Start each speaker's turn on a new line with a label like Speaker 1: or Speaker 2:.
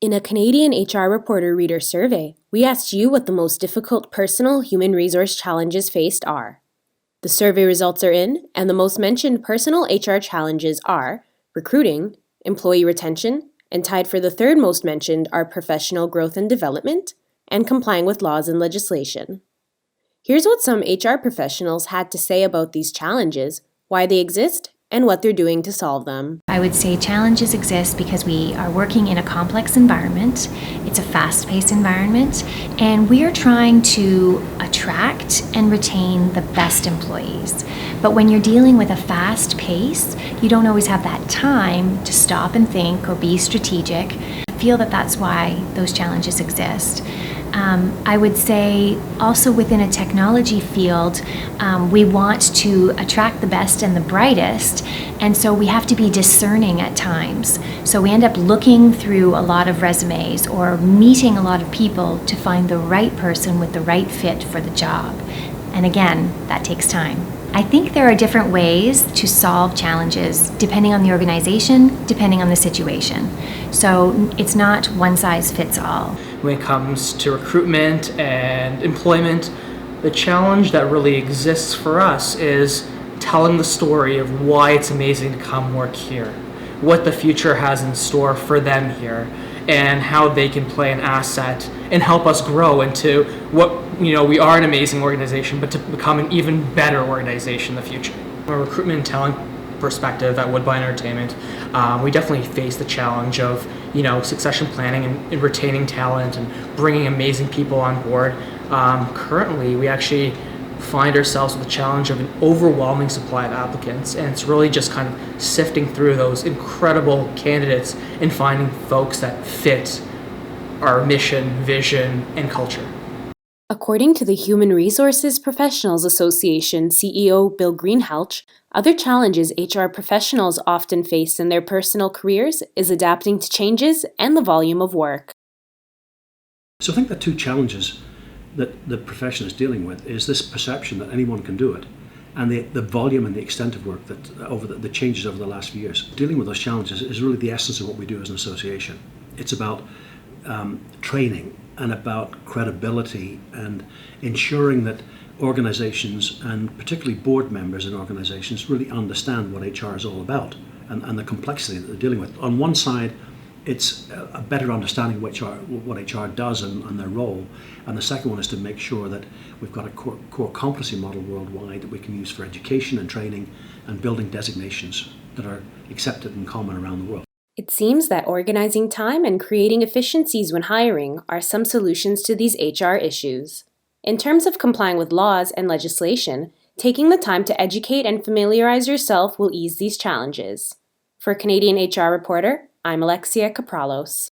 Speaker 1: In a Canadian HR Reporter reader survey, we asked you what the most difficult personal human resource challenges faced are. The survey results are in, and the most mentioned personal HR challenges are recruiting, employee retention, and tied for the third most mentioned are professional growth and development, and complying with laws and legislation. Here's what some HR professionals had to say about these challenges, why they exist, and what they're doing to solve them.
Speaker 2: I would say challenges exist because we are working in a complex environment. It's a fast-paced environment, and we are trying to attract and retain the best employees. But when you're dealing with a fast pace, you don't always have that time to stop and think or be strategic. I feel that that's why those challenges exist. I would say also within a technology field, we want to attract the best and the brightest, and so we have to be discerning at times. So we end up looking through a lot of resumes or meeting a lot of people to find the right person with the right fit for the job. And again, that takes time. I think there are different ways to solve challenges depending on the organization, depending on the situation. So it's not one size fits all.
Speaker 3: When it comes to recruitment and employment, the challenge that really exists for us is telling the story of why it's amazing to come work here, what the future has in store for them here, and how they can play an asset and help us grow into what, we are an amazing organization, but to become an even better organization in the future. From a recruitment and talent perspective at Woodbine Entertainment, we definitely face the challenge of, succession planning and retaining talent and bringing amazing people on board. Currently, we actually find ourselves with the challenge of an overwhelming supply of applicants, and it's really just kind of sifting through those incredible candidates and finding folks that fit our mission, vision, and culture.
Speaker 1: According to the Human Resources Professionals Association CEO Bill Greenhalgh, other challenges HR professionals often face in their personal careers is adapting to changes and the volume of work.
Speaker 4: So I think the two challenges that the profession is dealing with is this perception that anyone can do it, and the volume and the extent of work that over the changes over the last few years. Dealing with those challenges is really the essence of what we do as an association. It's about training and about credibility and ensuring that organizations, and particularly board members in organizations, really understand what HR is all about and the complexity that they're dealing with. On one side, it's a better understanding of what HR does and their role, and the second one is to make sure that we've got a core competency model worldwide that we can use for education and training and building designations that are accepted and common around the world.
Speaker 1: It seems that organizing time and creating efficiencies when hiring are some solutions to these HR issues. In terms of complying with laws and legislation, taking the time to educate and familiarize yourself will ease these challenges. For Canadian HR Reporter, I'm Alexia Capralos.